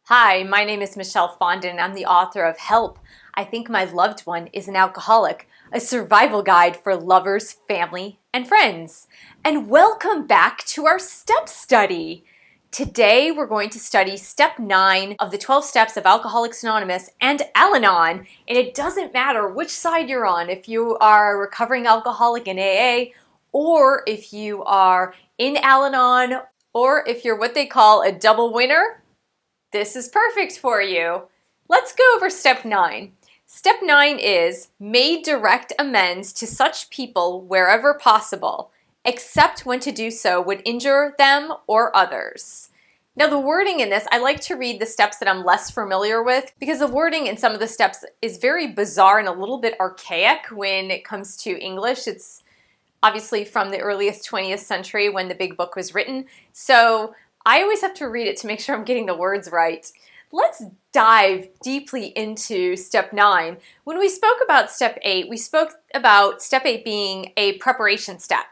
Hi, my name is Michelle Fondin. I'm the author of Help, I Think My Loved One is an Alcoholic, a survival guide for lovers, family, and friends. And welcome back to our step study. Today we're going to study step 9 of the 12 steps of Alcoholics Anonymous and Al-Anon. And it doesn't matter which side you're on, if you are a recovering alcoholic in AA, or if you are in Al-Anon, or if you're what they call a double winner. This is perfect for you. Let's go over step 9. Step 9 is may direct amends to such people wherever possible, except when to do so would injure them or others. Now the wording in this, I like to read the steps that I'm less familiar with because the wording in some of the steps is very bizarre and a little bit archaic when it comes to English. It's obviously from the earliest 20th century when the big book was written. So I always have to read it to make sure I'm getting the words right. Let's dive deeply into step 9. When we spoke about step 8, we spoke about step 8 being a preparation step.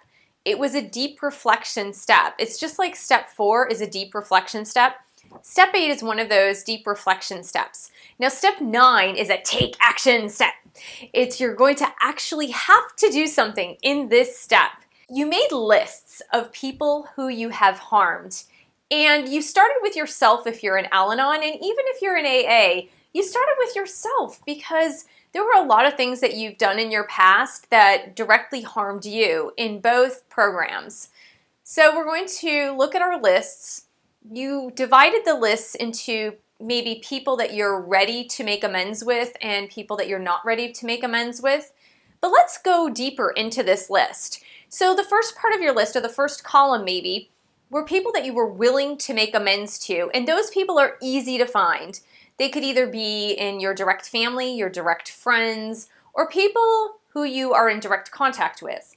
It was a deep reflection step. It's just like step 4 is a deep reflection step. Step 8 is one of those deep reflection steps. Now step 9 is a take action step. It's you're going to actually have to do something in this step. You made lists of people who you have harmed. And you started with yourself if you're in Al-Anon, and even if you're in AA, you started with yourself because there were a lot of things that you've done in your past that directly harmed you in both programs. So we're going to look at our lists. You divided the lists into maybe people that you're ready to make amends with and people that you're not ready to make amends with. But let's go deeper into this list. So the first part of your list, or the first column maybe, were people that you were willing to make amends to, and those people are easy to find. They could either be in your direct family, your direct friends, or people who you are in direct contact with.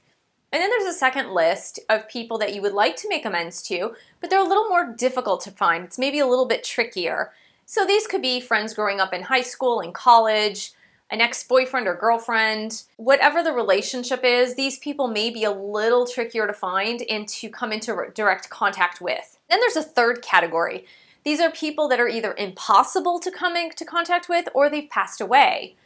And then there's a second list of people that you would like to make amends to, but they're a little more difficult to find. It's maybe a little bit trickier. So these could be friends growing up in high school and college, an ex-boyfriend or girlfriend, whatever the relationship is, these people may be a little trickier to find and to come into direct contact with. Then there's a third category. These are people that are either impossible to come into contact with or they've passed away.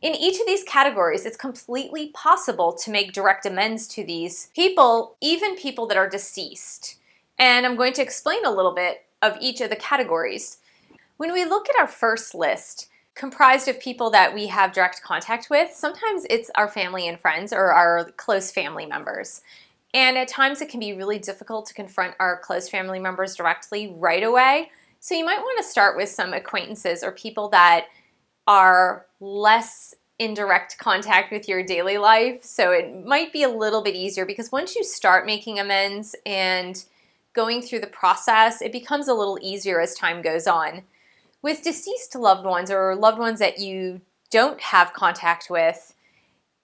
In each of these categories, it's completely possible to make direct amends to these people, even people that are deceased. And I'm going to explain a little bit of each of the categories. When we look at our first list, comprised of people that we have direct contact with, sometimes it's our family and friends or our close family members. And at times it can be really difficult to confront our close family members directly right away. So you might want to start with some acquaintances or people that are less in direct contact with your daily life. So it might be a little bit easier because once you start making amends and going through the process, it becomes a little easier as time goes on. With deceased loved ones or loved ones that you don't have contact with,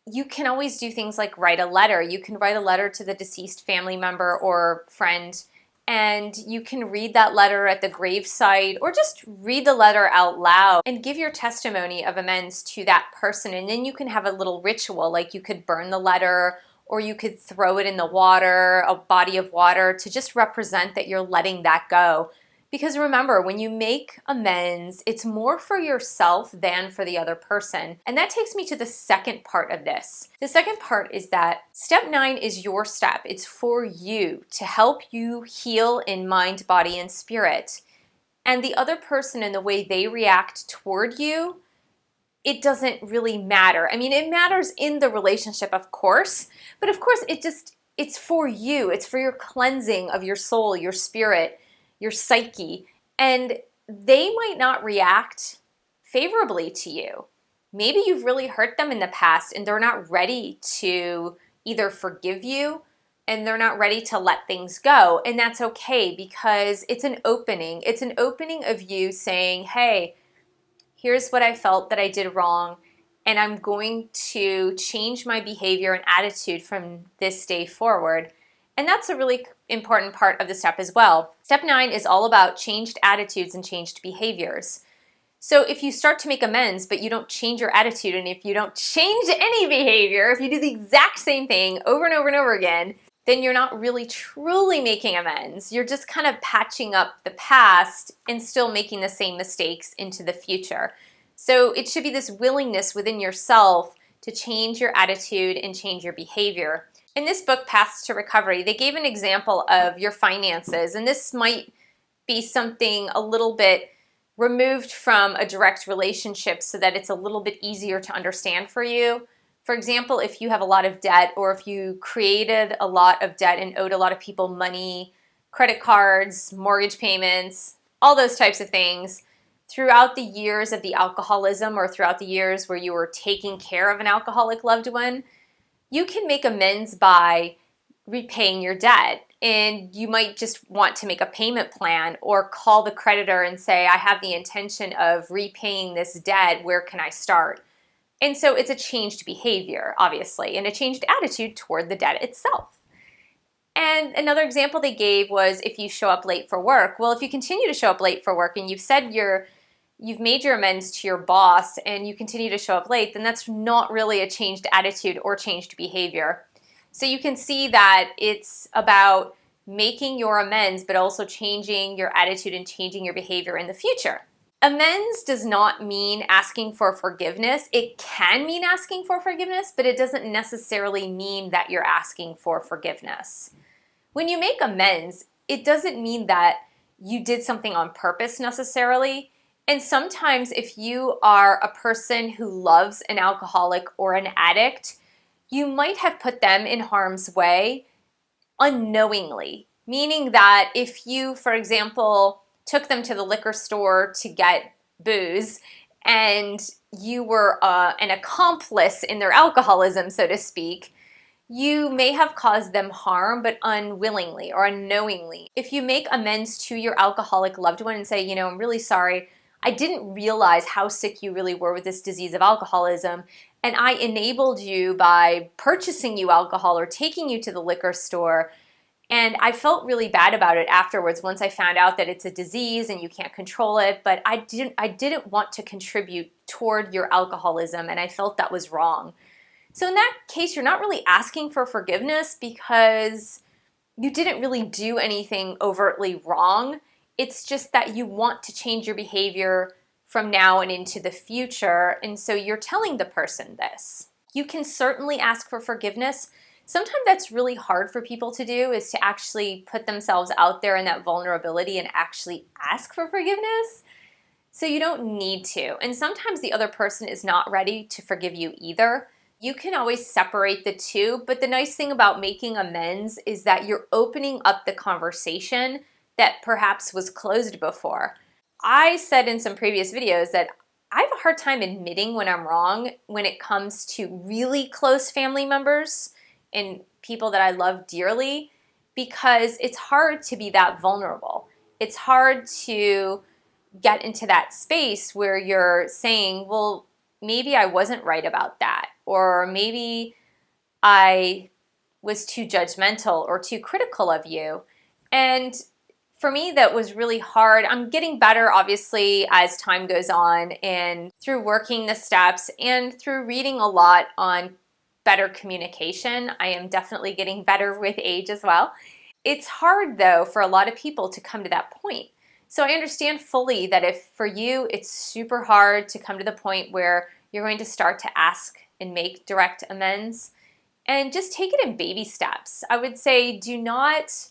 you can always do things like write a letter. You can write a letter to the deceased family member or friend, and you can read that letter at the gravesite or just read the letter out loud and give your testimony of amends to that person. And then you can have a little ritual, like you could burn the letter or you could throw it in the water, a body of water, to just represent that you're letting that go. Because remember, when you make amends, it's more for yourself than for the other person. And that takes me to the second part of this. The second part is that step 9 is your step. It's for you to help you heal in mind, body, and spirit. And the other person and the way they react toward you, it doesn't really matter. I mean, it matters in the relationship, of course, but of course it's for you. It's for your cleansing of your soul, your spirit, your psyche, and they might not react favorably to you. Maybe you've really hurt them in the past and they're not ready to either forgive you and they're not ready to let things go. And that's okay because it's an opening. It's an opening of you saying, hey, here's what I felt that I did wrong, and I'm going to change my behavior and attitude from this day forward. And that's a really important part of the step as well. Step 9 is all about changed attitudes and changed behaviors. So if you start to make amends, but you don't change your attitude, and if you don't change any behavior, if you do the exact same thing over and over and over again, then you're not really truly making amends. You're just kind of patching up the past and still making the same mistakes into the future. So it should be this willingness within yourself to change your attitude and change your behavior. In this book, Paths to Recovery, they gave an example of your finances, and this might be something a little bit removed from a direct relationship so that it's a little bit easier to understand for you. For example, if you have a lot of debt, or if you created a lot of debt and owed a lot of people money, credit cards, mortgage payments, all those types of things, throughout the years of the alcoholism or throughout the years where you were taking care of an alcoholic loved one, you can make amends by repaying your debt. And you might just want to make a payment plan or call the creditor and say, I have the intention of repaying this debt. Where can I start? And so it's a changed behavior, obviously, and a changed attitude toward the debt itself. And another example they gave was if you show up late for work. Well, if you continue to show up late for work and you've said you've made your amends to your boss and you continue to show up late, then that's not really a changed attitude or changed behavior. So you can see that it's about making your amends, but also changing your attitude and changing your behavior in the future. Amends does not mean asking for forgiveness. It can mean asking for forgiveness, but it doesn't necessarily mean that you're asking for forgiveness. When you make amends, it doesn't mean that you did something on purpose necessarily. And sometimes if you are a person who loves an alcoholic or an addict, you might have put them in harm's way unknowingly, meaning that if you, for example, took them to the liquor store to get booze and you were an accomplice in their alcoholism, so to speak, you may have caused them harm, but unwillingly or unknowingly. If you make amends to your alcoholic loved one and say, I'm really sorry, I didn't realize how sick you really were with this disease of alcoholism, and I enabled you by purchasing you alcohol or taking you to the liquor store, and I felt really bad about it afterwards once I found out that it's a disease and you can't control it, but I didn't want to contribute toward your alcoholism, and I felt that was wrong. So in that case, you're not really asking for forgiveness because you didn't really do anything overtly wrong. It's just that you want to change your behavior from now and into the future, and so you're telling the person this. You can certainly ask for forgiveness. Sometimes that's really hard for people to do, is to actually put themselves out there in that vulnerability and actually ask for forgiveness. So you don't need to. And sometimes the other person is not ready to forgive you either. You can always separate the two, but the nice thing about making amends is that you're opening up the conversation that perhaps was closed before. I said in some previous videos that I have a hard time admitting when I'm wrong when it comes to really close family members and people that I love dearly, because it's hard to be that vulnerable. It's hard to get into that space where you're saying, well, maybe I wasn't right about that, or maybe I was too judgmental or too critical of you. And for me, that was really hard. I'm getting better, obviously, as time goes on, and through working the steps and through reading a lot on better communication. I am definitely getting better with age as well. It's hard, though, for a lot of people to come to that point. So I understand fully that if for you it's super hard to come to the point where you're going to start to ask and make direct amends, and just take it in baby steps. I would say do not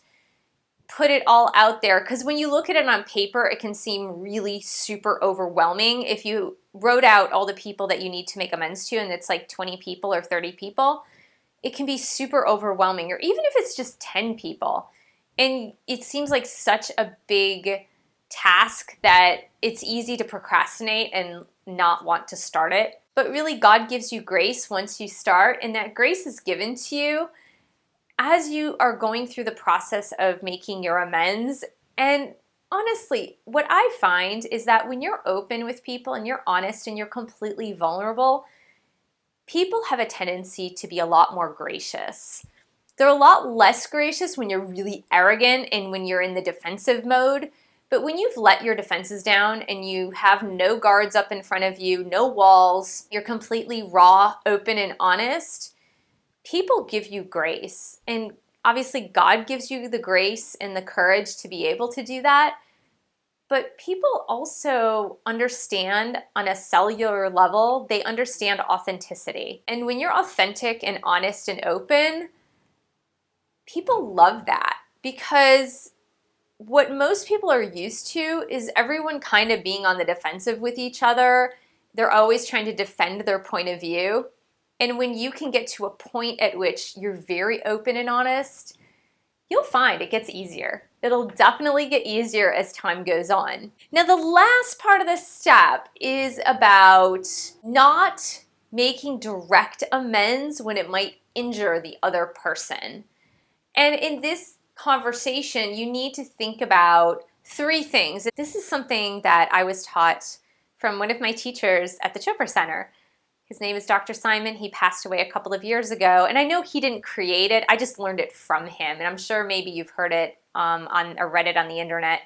put it all out there, because when you look at it on paper, it can seem really super overwhelming. If you wrote out all the people that you need to make amends to, and it's like 20 people or 30 people, it can be super overwhelming. Or even if it's just 10 people, and it seems like such a big task that it's easy to procrastinate and not want to start it. But really, God gives you grace once you start, and that grace is given to you as you are going through the process of making your amends. And honestly, what I find is that when you're open with people and you're honest and you're completely vulnerable, people have a tendency to be a lot more gracious. They're a lot less gracious when you're really arrogant and when you're in the defensive mode. But when you've let your defenses down and you have no guards up in front of you, no walls, you're completely raw, open, and honest, people give you grace. And Obviously, God gives you the grace and the courage to be able to do that. But people also understand on a cellular level, they understand authenticity. And when you're authentic and honest and open, people love that, because what most people are used to is everyone kind of being on the defensive with each other. They're always trying to defend their point of view. And when you can get to a point at which you're very open and honest, you'll find it gets easier. It'll definitely get easier as time goes on. Now, the last part of this step is about not making direct amends when it might injure the other person. And in this conversation, you need to think about three things. This is something that I was taught from one of my teachers at the Chopra Center. His name is Dr. Simon. He passed away a couple of years ago, and I know he didn't create it. I just learned it from him, and I'm sure maybe you've heard it or read it on the internet.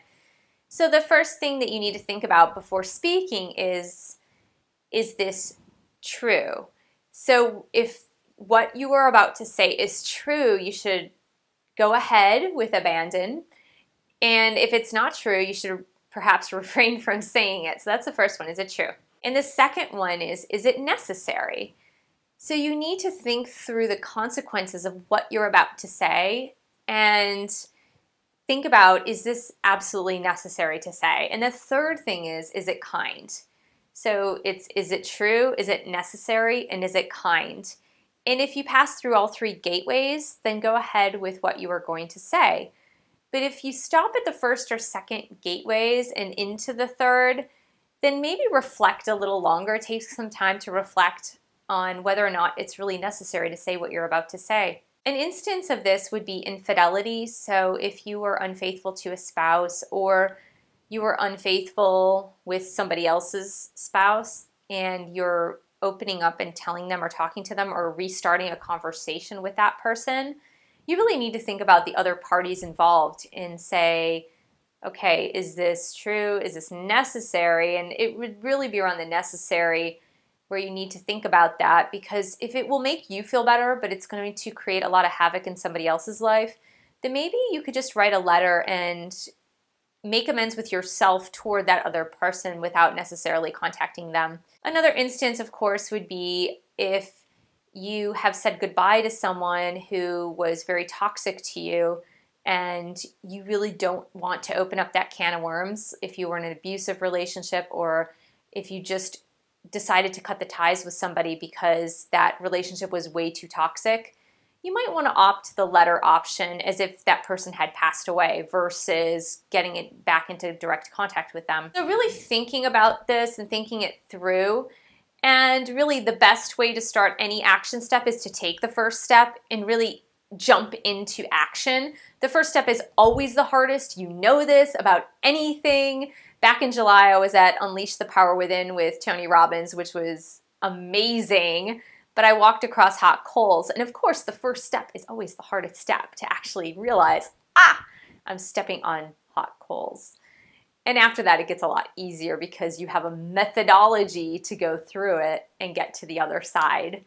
So the first thing that you need to think about before speaking is this true? So if what you are about to say is true, you should go ahead with abandon. And if it's not true, you should perhaps refrain from saying it. So that's the first one. Is it true? And the second one is it necessary? So you need to think through the consequences of what you're about to say and think about, is this absolutely necessary to say? And the third thing is it kind? So is it true? Is it necessary? And is it kind? And if you pass through all three gateways, then go ahead with what you are going to say. But if you stop at the first or second gateways and into the third, then maybe reflect a little longer. Take some time to reflect on whether or not it's really necessary to say what you're about to say. An instance of this would be infidelity. So if you were unfaithful to a spouse, or you were unfaithful with somebody else's spouse, and you're opening up and telling them or talking to them or restarting a conversation with that person, you really need to think about the other parties involved and say, okay, is this true? Is this necessary? And it would really be around the necessary where you need to think about that, because if it will make you feel better, but it's going to create a lot of havoc in somebody else's life, then maybe you could just write a letter and make amends with yourself toward that other person without necessarily contacting them. Another instance, of course, would be if you have said goodbye to someone who was very toxic to you, and you really don't want to open up that can of worms. If you were in an abusive relationship, or if you just decided to cut the ties with somebody because that relationship was way too toxic, you might want to opt the letter option as if that person had passed away versus getting it back into direct contact with them. So really thinking about this and thinking it through. And really the best way to start any action step is to take the first step and really jump into action. The first step is always the hardest. You know this about anything. Back in July, I was at Unleash the Power Within with Tony Robbins, which was amazing. But I walked across hot coals. And of course, the first step is always the hardest step, to actually realize, I'm stepping on hot coals. And after that, it gets a lot easier because you have a methodology to go through it and get to the other side.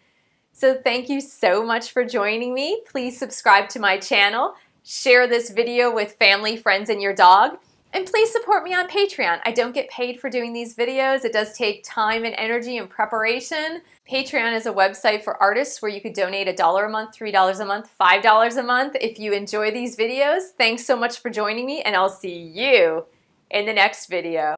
So thank you so much for joining me. Please subscribe to my channel, share this video with family, friends, and your dog, and please support me on Patreon. I don't get paid for doing these videos. It does take time and energy and preparation. Patreon is a website for artists where you could donate $1 a month, $3 a month, $5 a month if you enjoy these videos. Thanks so much for joining me, and I'll see you in the next video.